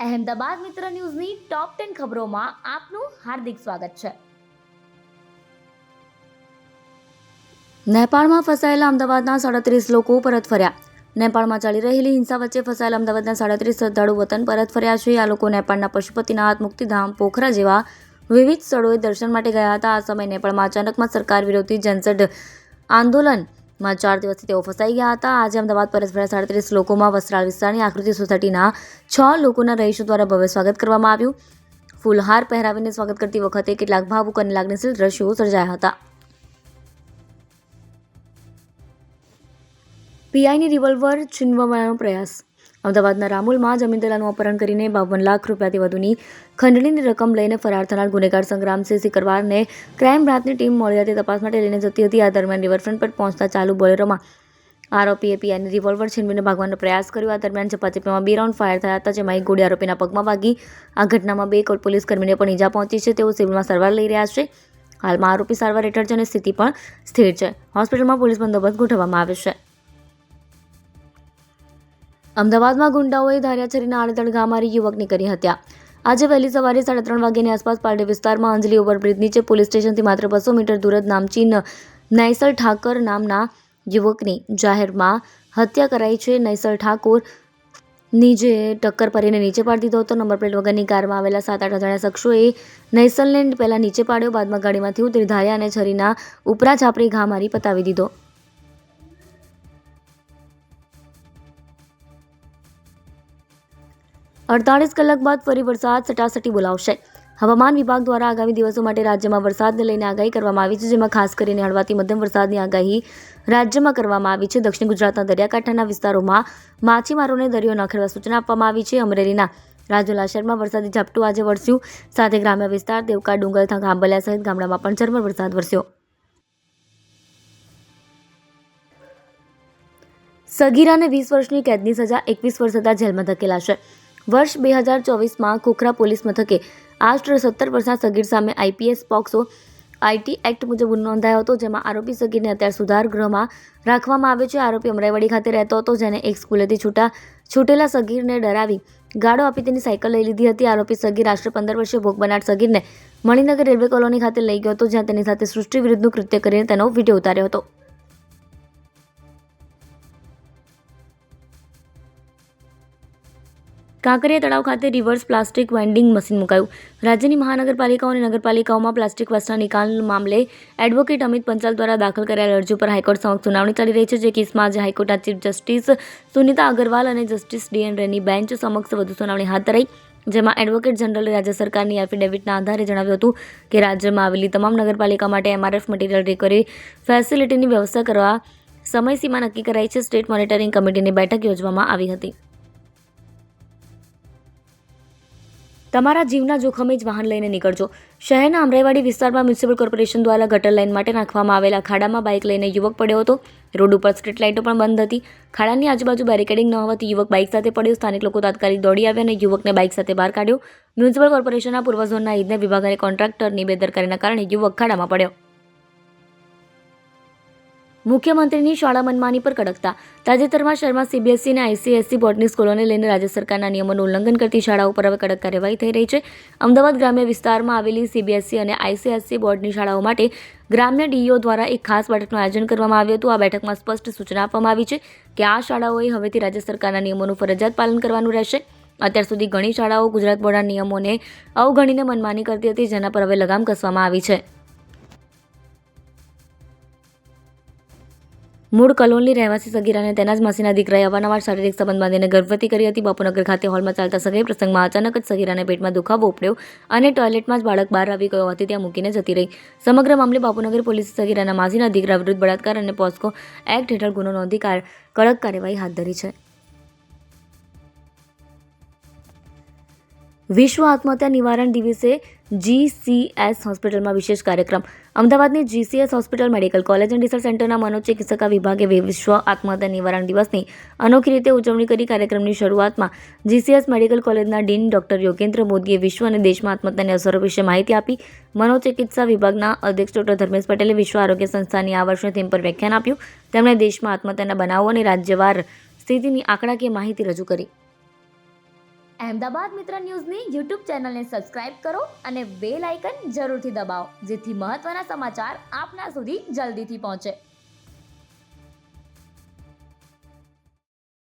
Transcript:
અહેમદાબાદ મિત્ર ન્યૂઝની ટોપ 10 ખબરોમાં આપનું હાર્દિક સ્વાગત છે. નેપાળમાં ફસાયેલા અમદાવાદના 37 લોકો પરત ફર્યા. નેપાળમાં ચાલી રહેલી હિંસા વચ્ચે ફસાયેલા અમદાવાદના 37 શ્રદ્ધાળુ વતન પરત ફર્યા છે. આ લોકો નેપાળના પશુપતિનાથ, મુક્તિધામ, પોખરા જેવા વિવિધ સ્થળોએ દર્શન માટે ગયા હતા. આ સમયે નેપાળમાં અચાનકમાં સરકાર વિરોધી જનસંઘ આંદોલનમાં 4 દિવસથી તેઓ ફસાઈ ગયા હતા. આજે અમદાવાદ પરત ફર્યા 37 લોકોમાં વસ્ત્રાલ વિસ્તારની આકૃતિ સોસાયટીના 6 લોકોના રહીશો દ્વારા ભવ્ય સ્વાગત કરવામાં આવ્યું. ફૂલહાર પહેરાવીને સ્વાગત કરતી વખતે કેટલાક ભાવુક અને લાગણીશીલ દ્રશ્યો સર્જાયા હતા. પીઆઈની રિવોલ્વર છીનવવાનો પ્રયાસ. અમદાવાદના રામુલમાં જમીન દલાલનું અપહરણ કરીને 52 લાખ રૂપિયાથી વધુની ખંડણીની રકમ લઈને ફરાર થનાર ગુનેગાર સંગ્રામસિંહ સિકરવારને ક્રાઇમ બ્રાન્ચની ટીમ મોડી રાતે તપાસ માટે લઈને જતી હતી. આ દરમિયાન રિવરફ્રન્ટ પર પહોંચતા ચાલુ બોલેરોમાં આરોપીએ પીઆઈની રિવોલ્વર છીનવીને ભાગવાનો પ્રયાસ કર્યો. આ દરમિયાન ઝપાઝપીમાં 2 રાઉન્ડ ફાયર થયા હતા, જેમાં એક ગોળી આરોપીના પગમાં વાગી. આ ઘટનામાં 2 પોલીસ કર્મીને પણ ઈજા પહોંચી છે. તેઓ સિવિલમાં સારવાર લઈ રહ્યા છે. હાલમાં આરોપી સારવાર હેઠળ છે અને સ્થિતિ પણ સ્થિર છે. હોસ્પિટલમાં પોલીસ બંદોબસ્ત ગોઠવવામાં આવ્યો છે. અમદાવાદમાં ગુંડાઓએ ધારિયા છરીના આડેધડ ઘા મારી યુવકની કરી હત્યા. આજે વહેલી સવારે 3:30 વાગ્યાની આસપાસ પાલડી વિસ્તારમાં અંજલી ઓવરબ્રિજ નીચે પોલીસ સ્ટેશનથી માત્ર 200 મીટર દૂર જ નામચીન નૈસલ ઠાકર નામના યુવકની જાહેરમાં હત્યા કરાઈ છે. નૈસલ ઠાકોર નીચે ટક્કર ભરીને નીચે પાડી દીધો હતો. નંબર પ્લેટ વગરની કારમાં આવેલા 7-8 અજાણ્યા શખ્સોએ નૈસલને પહેલા નીચે પાડ્યો, બાદમાં ગાડીમાંથી ઉતરી ધારિયા અને છરીના ઉપરા છાપરી ઘા મારી પતાવી દીધો. અડતાલીસ કલાક બાદ ફરી વરસાદ સટાસટી બોલાવશે. હવામાન વિભાગ દ્વારા આગામી દિવસો માટે રાજ્યમાં વરસાદને લઈને આગાહી કરવામાં આવી છે, જેમાં ખાસ કરીને હળવાથી મધ્યમ વરસાદની આગાહી રાજ્યમાં કરવામાં આવી છે. દક્ષિણ ગુજરાતના દરિયાકાંઠાના વિસ્તારોમાં માછીમારોને દરિયો ન ખેડવા સૂચના આપવામાં આવી છે. અમરેલીના રાજુલા શહેરમાં વરસાદી ઝાપટું આજે વરસ્યું. સાથે ગ્રામ્ય વિસ્તાર દેવકા, ડુંગરથા, ગાંભલિયા સહિત ગામડામાં પણ ઝરમર વરસાદ વરસ્યો. સગીરાને 20 વર્ષની કેદની સજા, 21 વર્ષ હતા જેલમાં ધકેલાશે. વર્ષ 2024માં ખોખરા પોલીસ મથકે આશરે 17 વર્ષના સગીર સામે આઈપીએસ પોક્સો આઈટી એક્ટ મુજબ ગુનો નોંધાયો હતો, જેમાં આરોપી સગીરને અત્યારે સુધાર ગૃહમાં રાખવામાં આવ્યો છે. આરોપી અમરાઈવાડી ખાતે રહેતો હતો, જેને એક સ્કૂલેથી છૂટેલા સગીરને ડરાવી ગાળો આપી તેની સાયકલ લઈ લીધી હતી. આરોપી સગીર આશરે 15 વર્ષીય ભોગ બનનાર સગીરને મણિનગર રેલવે કોલોની ખાતે લઈ ગયો હતો, જ્યાં તેની સાથે સૃષ્ટિ વિરુદ્ધનું કૃત્ય કરીને તેનો વિડીયો ઉતાર્યો હતો. કાંકરિયા તળાવ ખાતે રિવર્સ પ્લાસ્ટિક વેન્ડિંગ મશીન મુકાયું. રાજ્યની મહાનગરપાલિકાઓ અને નગરપાલિકાઓમાં પ્લાસ્ટિક વેસ્ટના નિકાલ મામલે એડવોકેટ અમિત પંચાલ દ્વારા દાખલ કરાયેલ અરજી પર હાઈકોર્ટ સમક્ષ સુનાવણી ચાલી રહી છે. જે કેસમાં આજે હાઈકોર્ટના ચીફ જસ્ટિસ સુનિતા અગ્રવાલ અને જસ્ટિસ ડીએન રેની બેન્ચ સમક્ષ વધુ સુનાવણી હાથ ધરાઈ, જેમાં એડવોકેટ જનરલે રાજ્ય સરકારની એફિડેવિટના આધારે જણાવ્યું હતું કે રાજ્યમાં આવેલી તમામ નગરપાલિકા માટે એમઆરએફ મટીરિયલ રિકવરી ફેસિલિટીની વ્યવસ્થા કરવા સમયસીમા નક્કી કરાઈ છે. સ્ટેટ મોનિટરિંગ કમિટીની બેઠક યોજવામાં આવી હતી. તમારા જીવના જોખમે જ વાહન લઈને નીકળજો. શહેરના અમરાઈવાડી વિસ્તારમાં મ્યુનિસિપલ કોર્પોરેશન દ્વારા ગટર લાઇન માટે નાખવામાં આવેલા ખાડામાં બાઇક લઈને યુવક પડ્યો હતો. રોડ ઉપર સ્ટ્રીટ લાઇટો પણ બંધ હતી. ખાડાની આજુબાજુ બેરિકેડિંગ ન હોવાથી યુવક બાઇક સાથે પડ્યો. સ્થાનિક લોકો તાત્કાલિક દોડી આવ્યા અને યુવકને બાઇક સાથે બહાર કાઢ્યો. મ્યુનિસિપલ કોર્પોરેશનના પૂર્વ ઝોનના ઇજનેર વિભાગ અને કોન્ટ્રાક્ટરની બેદરકારીના કારણે યુવક ખાડામાં પડ્યો. મુખ્યમંત્રીની શાળા મનમાની પર કડકતા. તાજેતરમાં શહેરમાં સીબીએસઈ અને આઈસીએસઈ બોર્ડની સ્કૂલોને લઈને રાજ્ય સરકારના નિયમોનું ઉલ્લંઘન કરતી શાળાઓ પર હવે કડક કાર્યવાહી થઈ રહી છે. અમદાવાદ ગ્રામ્ય વિસ્તારમાં આવેલી સીબીએસઈ અને આઈસીએસઈ બોર્ડની શાળાઓ માટે ગ્રામ્ય ડીઈઓ દ્વારા એક ખાસ બેઠકનું આયોજન કરવામાં આવ્યું હતું. આ બેઠકમાં સ્પષ્ટ સૂચના આપવામાં આવી છે કે આ શાળાઓએ હવેથી રાજ્ય સરકારના નિયમોનું ફરજિયાત પાલન કરવાનું રહેશે. અત્યાર સુધી ઘણી શાળાઓ ગુજરાત બોર્ડના નિયમોને અવગણીને મનમાની કરતી હતી, જેના પર હવે લગામ કસવામાં આવી છે. મૂળ કલોલની રહેવાસી સગીરાને તેના જ માસીના દીકરાએ અવારનવાર શારીરિક સંબંધ બાંધીને ગર્ભવતી કરી હતી. બાપુનગર ખાતે હોલમાં ચાલતા સગાઈ પ્રસંગમાં અચાનક જ સગીરાને પેટમાં દુખાવો ઉપડ્યો અને ટોયલેટમાં જ બાળક બહાર આવી ગયો હોવાથી ત્યાં મૂકીને જતી રહી. સમગ્ર મામલે બાપુનગર પોલીસે સગીરાના માસીના દીકરા વિરુદ્ધ બળાત્કાર અને પોસ્કો એક્ટ હેઠળ ગુનો નોંધી કડક કાર્યવાહી હાથ ધરી છે. વિશ્વ આત્મહત્યા નિવારણ દિવસે જીસીએસ હોસ્પિટલમાં વિશેષ કાર્યક્રમ. અમદાવાદની GCS hospital, medical college and research સેન્ટરના મનોચિકિત્સકા વિભાગે વિશ્વ આત્મહત્યા નિવારણ દિવસની અનોખી રીતે ઉજવણી કરી. કાર્યક્રમની શરૂઆતમાં જીસીએસ મેડિકલ કોલેજના ડીન ડોક્ટર યોગેન્દ્ર મોદીએ વિશ્વ અને દેશમાં આત્મહત્યાની અસરો વિશે માહિતી આપી. મનોચિકિત્સા વિભાગના અધ્યક્ષ ડોક્ટર ધર્મેશ પટેલે વિશ્વ આરોગ્ય સંસ્થાની આ વર્ષની થીમ પર વ્યાખ્યાન આપ્યું. તેમણે દેશમાં આત્મહત્યાના બનાવો અને રાજ્યવાર સ્થિતિની આંકડાકીય માહિતી રજૂ કરી. અહેમદાબાદ મિત્ર ન્યૂઝની યુટ્યુબ ચેનલને સબસ્ક્રાઇબ કરો અને બેલ આઇકન જરૂરથી દબાવો, જેથી મહત્ત્વના સમાચાર આપના સુધી જલ્દીથી પહોંચે.